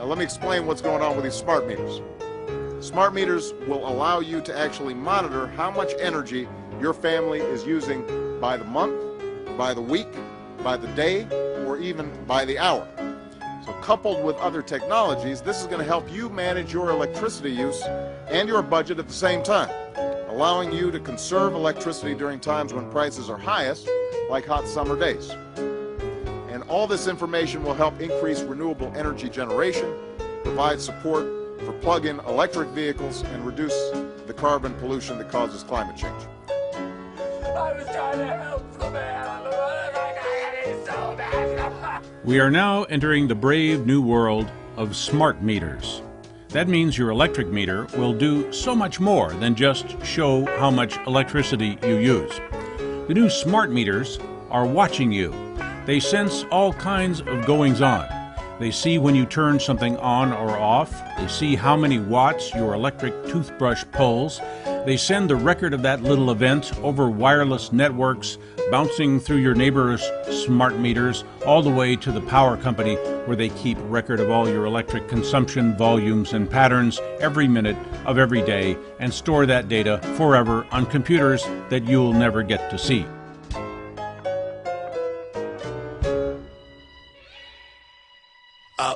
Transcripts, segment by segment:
let me explain what's going on with these smart meters. Smart meters will allow you to actually monitor how much energy your family is using by the month, by the week, by the day, or even by the hour. So coupled with other technologies, this is going to help you manage your electricity use and your budget at the same time, allowing you to conserve electricity during times when prices are highest, like hot summer days. And all this information will help increase renewable energy generation, provide support for plug-in electric vehicles, and reduce the carbon pollution that causes climate change. I was trying to help the man. He's so bad. We are now entering the brave new world of smart meters. That means your electric meter will do so much more than just show how much electricity you use. The new smart meters are watching you. They sense all kinds of goings-on. They see when you turn something on or off. They see how many watts your electric toothbrush pulls. They send the record of that little event over wireless networks, bouncing through your neighbor's smart meters, all the way to the power company, where they keep record of all your electric consumption, volumes, and patterns every minute of every day, and store that data forever on computers that you'll never get to see.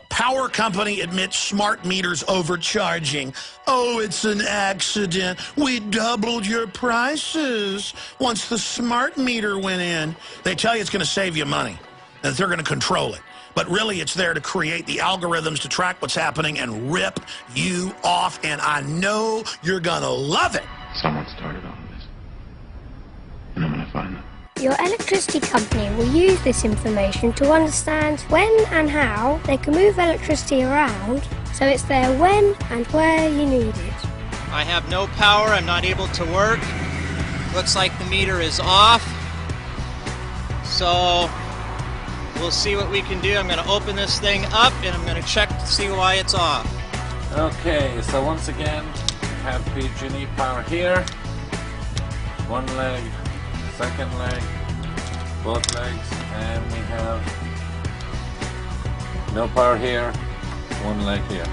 Power company admits smart meters overcharging. Oh, it's an accident. We doubled your prices once the smart meter went in. They tell you it's going to save you money, that they're going to control it. But really, it's there to create the algorithms to track what's happening and rip you off. And I know you're going to love it. Someone started all of this, and I'm going to find them. Your electricity company will use this information to understand when and how they can move electricity around so it's there when and where you need it. I have no power, I'm not able to work. Looks like the meter is off. So we'll see what we can do. I'm going to open this thing up and I'm going to check to see why it's off. Okay, so once again, have PG&E power here. One leg, second leg, both legs, and we have no power here, one leg here.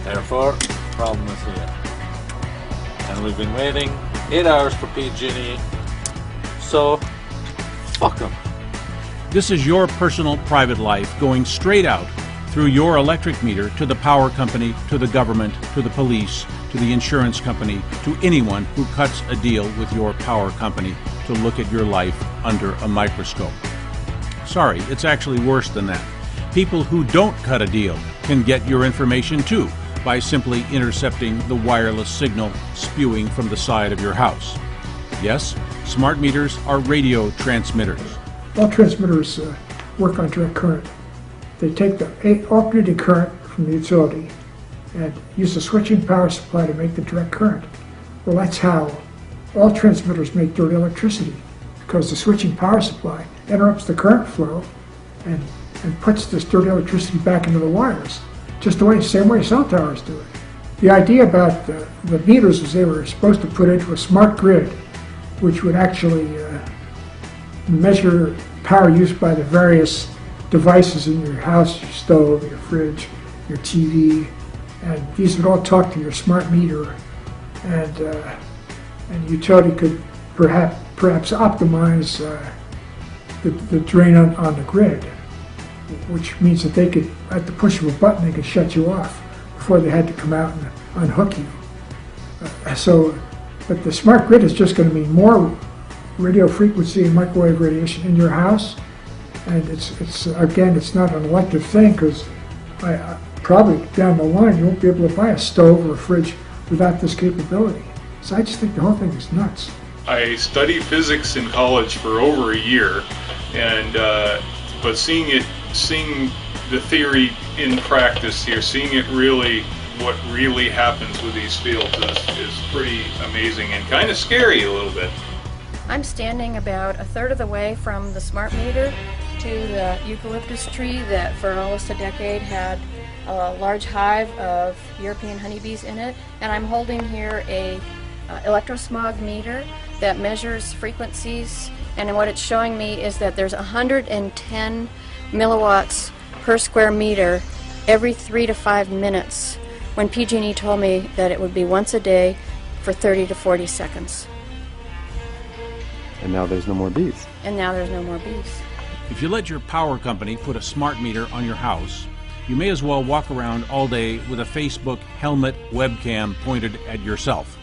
Therefore, problem is here. And we've been waiting 8 hours for PG&E, so fuck them. This is your personal private life going straight out through your electric meter to the power company, to the government, to the police, to the insurance company, to anyone who cuts a deal with your power company to look at your life under a microscope. Sorry, it's actually worse than that. People who don't cut a deal can get your information too by simply intercepting the wireless signal spewing from the side of your house. Yes, smart meters are radio transmitters. All transmitters work on direct current. They take the alternating current from the utility and use the switching power supply to make the direct current. Well, that's how all transmitters make dirty electricity, because the switching power supply interrupts the current flow and puts this dirty electricity back into the wires, just the same way cell towers do it. The idea about the meters was they were supposed to put into a smart grid, which would actually measure power used by the various devices in your house, your stove, your fridge, your TV, and these would all talk to your smart meter, and the utility could perhaps optimize the drain on the grid, which means that they could, at the push of a button, they could shut you off before they had to come out and unhook you. But the smart grid is just going to mean more radio frequency and microwave radiation in your house, and it's again, it's not an elective thing, because probably down the line you won't be able to buy a stove or a fridge without this capability. So I just think the whole thing is nuts. I studied physics in college for over a year, and but seeing the theory in practice here, seeing it really, what really happens with these fields is pretty amazing and kind of scary a little bit. I'm standing about a third of the way from the smart meter to the eucalyptus tree that for almost a decade had a large hive of European honeybees in it, and I'm holding here a electrosmog meter that measures frequencies, and what it's showing me is that there's 110 milliwatts per square meter every 3 to 5 minutes, when PG&E told me that it would be once a day for 30 to 40 seconds. And now there's no more bees. And now there's no more bees. If you let your power company put a smart meter on your house, you may as well walk around all day with a Facebook helmet webcam pointed at yourself.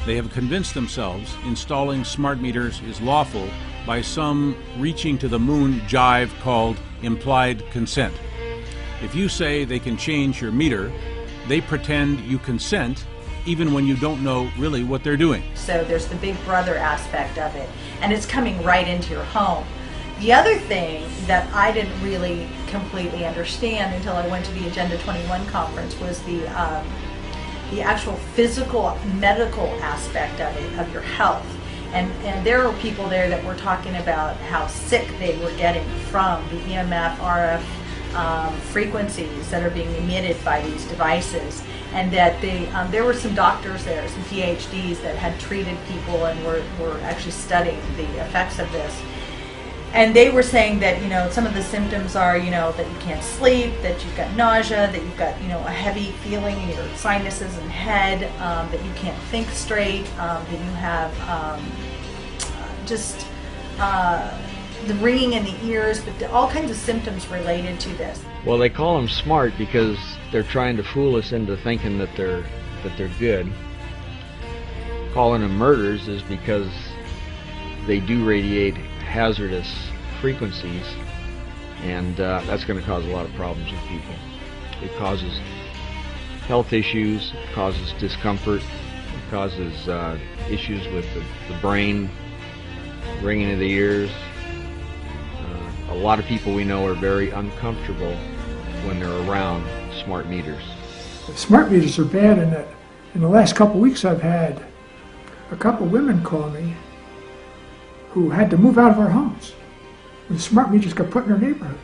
They have convinced themselves installing smart meters is lawful by some reaching to the moon jive called implied consent. If you say they can change your meter, they pretend you consent even when you don't know really what they're doing. So there's the big brother aspect of it, and it's coming right into your home. The other thing that I didn't really completely understand until I went to the Agenda 21 conference was the actual physical, medical aspect of it, of your health. And there were people there that were talking about how sick they were getting from the EMF, RF frequencies that are being emitted by these devices. And that there were some doctors there, some PhDs that had treated people and were actually studying the effects of this. And they were saying that, you know, some of the symptoms are, you know, that you can't sleep, that you've got nausea, that you've got, you know, a heavy feeling in your sinuses and head, that you can't think straight, that you have just the ringing in the ears, but all kinds of symptoms related to this. Well, they call them smart because they're trying to fool us into thinking that they're good. Calling them murders is because they do radiate hazardous frequencies, and that's going to cause a lot of problems with people. It causes health issues, it causes discomfort, it causes issues with the brain, ringing of the ears. A lot of people we know are very uncomfortable when they're around smart meters. Smart meters are bad in that in the last couple of weeks I've had a couple women call me who had to move out of our homes when the smart meters got put in their neighborhood.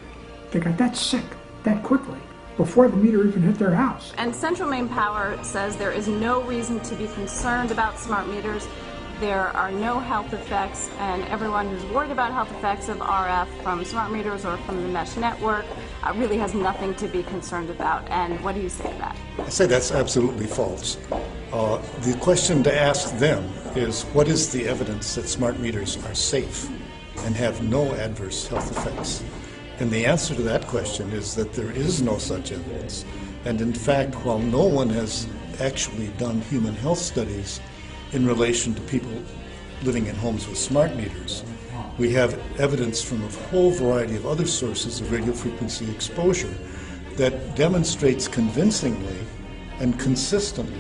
They got that sick that quickly before the meter even hit their house. And Central Maine Power says there is no reason to be concerned about smart meters. There are no health effects, and everyone who's worried about health effects of RF from smart meters or from the mesh network really has nothing to be concerned about. And what do you say to that? I say that's absolutely false. The question to ask them is, what is the evidence that smart meters are safe and have no adverse health effects? And the answer to that question is that there is no such evidence. And in fact, while no one has actually done human health studies in relation to people living in homes with smart meters, we have evidence from a whole variety of other sources of radio frequency exposure that demonstrates convincingly and consistently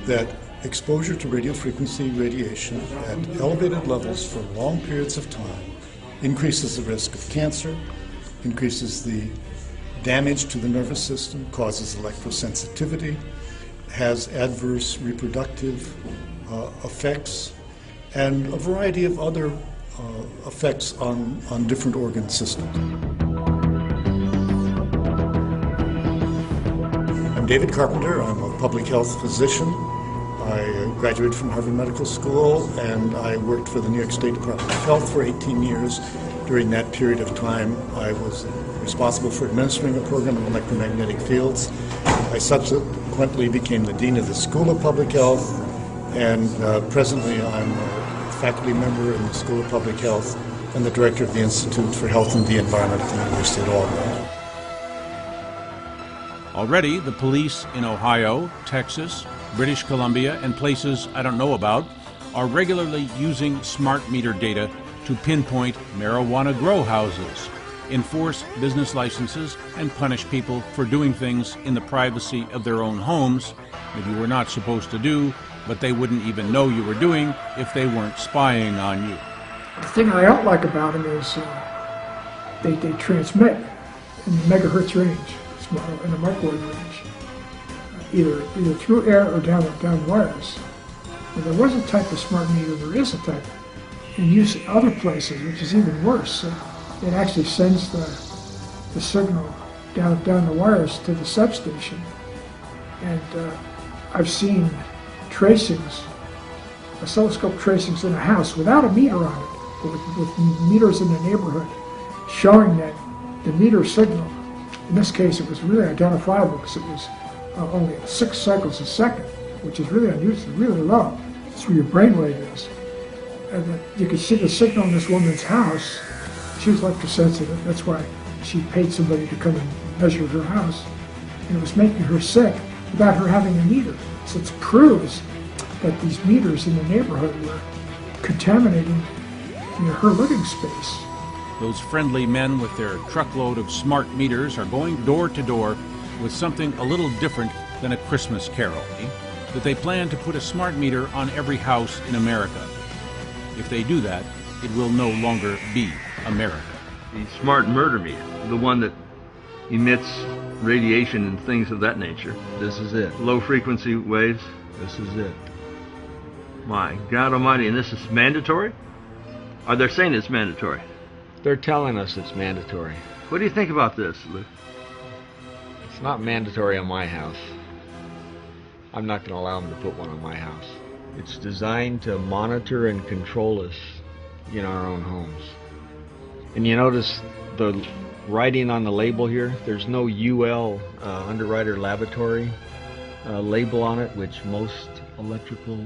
that exposure to radio frequency radiation at elevated levels for long periods of time increases the risk of cancer, increases the damage to the nervous system, causes electrosensitivity, has adverse reproductive effects, and a variety of other effects on different organ systems. I'm David Carpenter. I'm a public health physician. I graduated from Harvard Medical School, and I worked for the New York State Department of Health for 18 years. During that period of time, I was responsible for administering a program in electromagnetic fields. I subsequently became the Dean of the School of Public Health, and presently I'm a faculty member in the School of Public Health and the Director of the Institute for Health and the Environment at the University of Albany. Already, the police in Ohio, Texas, British Columbia, and places I don't know about are regularly using smart meter data to pinpoint marijuana grow houses, enforce business licenses, and punish people for doing things in the privacy of their own homes that you were not supposed to do, but they wouldn't even know you were doing if they weren't spying on you. The thing I don't like about them is they transmit in the megahertz range, in the microwave range, either through air or down wires. And there was a type of smart meter, there is a type in use in other places, which is even worse. It actually sends the signal down the wires to the substation. And I've seen tracings, oscilloscope tracings in a house without a meter on it, but with meters in the neighborhood showing that the meter signal In this case, it was really identifiable because it was only 6 cycles a second, which is really unusual, really low. It's where your brainwave is. And then you could see the signal in this woman's house. She was electrosensitive. That's why she paid somebody to come and measure her house. And it was making her sick without her having a meter. So it proves that these meters in the neighborhood were contaminating her living space. Those friendly men with their truckload of smart meters are going door to door with something a little different than a Christmas carol. That they plan to put a smart meter on every house in America. If they do that, it will no longer be America. The smart murder meter, the one that emits radiation and things of that nature. This is it. Low frequency waves. This is it. My God Almighty, and this is mandatory? Or they're saying it's mandatory? They're telling us it's mandatory. What do you think about this, Lou? It's not mandatory on my house. I'm not going to allow them to put one on my house. It's designed to monitor and control us in our own homes. And you notice the writing on the label here, there's no UL Underwriter Laboratory label on it, which most electrical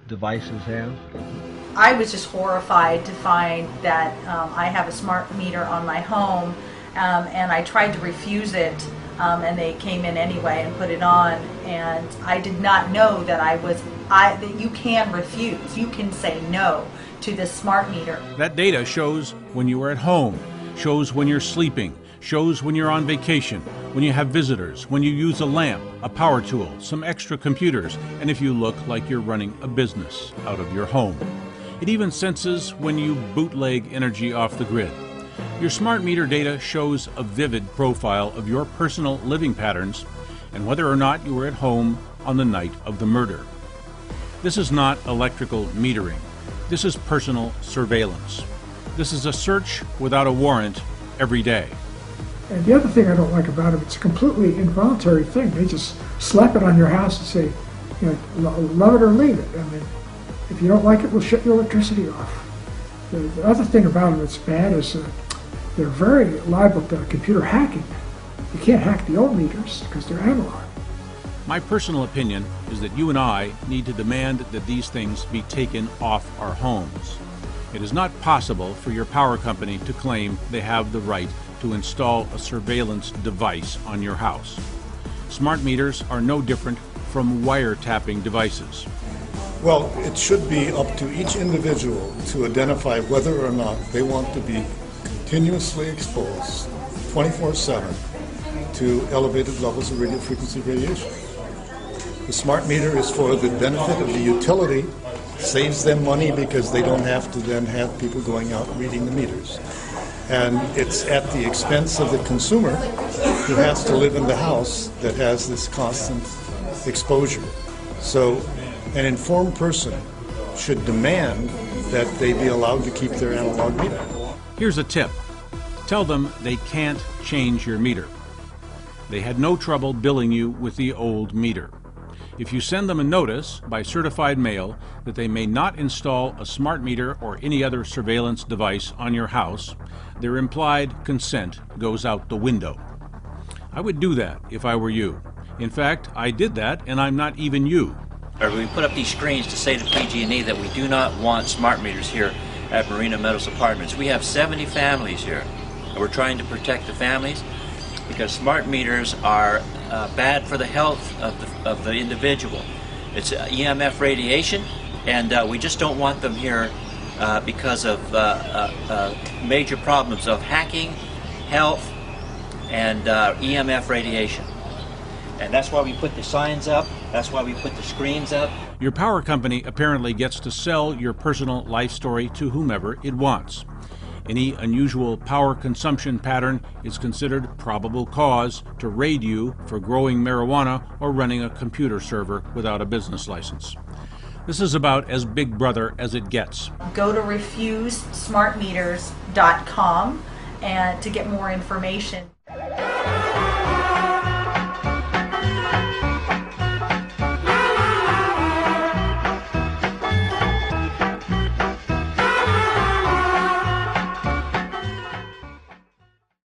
devices have. I was just horrified to find that I have a smart meter on my home, and I tried to refuse it, and they came in anyway and put it on, and I did not know that that you can refuse, you can say no to this smart meter. That data shows when you are at home, shows when you're sleeping, shows when you're on vacation, when you have visitors, when you use a lamp, a power tool, some extra computers, and if you look like you're running a business out of your home. It even senses when you bootleg energy off the grid. Your smart meter data shows a vivid profile of your personal living patterns and whether or not you were at home on the night of the murder. This is not electrical metering. This is personal surveillance. This is a search without a warrant every day. And the other thing I don't like about it, it's a completely involuntary thing. They just slap it on your house and say, love it or leave it. I mean, if you don't like it, we'll shut your electricity off. The other thing about it that's bad is they're very liable to computer hacking. You can't hack the old meters because they're analog. My personal opinion is that you and I need to demand that these things be taken off our homes. It is not possible for your power company to claim they have the right to install a surveillance device on your house. Smart meters are no different from wiretapping devices. Well, it should be up to each individual to identify whether or not they want to be continuously exposed 24/7 to elevated levels of radio frequency radiation. The smart meter is for the benefit of the utility, saves them money because they don't have to then have people going out reading the meters. And it's at the expense of the consumer who has to live in the house that has this constant exposure. So an informed person should demand that they be allowed to keep their analog meter. Here's a tip. Tell them they can't change your meter. They had no trouble billing you with the old meter. If you send them a notice by certified mail that they may not install a smart meter or any other surveillance device on your house, their implied consent goes out the window. I would do that if I were you. In fact, I did that, and I'm not even you. We put up these screens to say to PG&E that we do not want smart meters here at Marina Meadows Apartments. We have 70 families here, and we're trying to protect the families because smart meters are bad for the health of the individual. It's EMF radiation, and we just don't want them here because of major problems of hacking, health, and EMF radiation. And that's why we put the signs up, that's why we put the screens up. Your power company apparently gets to sell your personal life story to whomever it wants. Any unusual power consumption pattern is considered probable cause to raid you for growing marijuana or running a computer server without a business license. This is about as Big Brother as it gets. Go to refusesmartmeters.com and to get more information.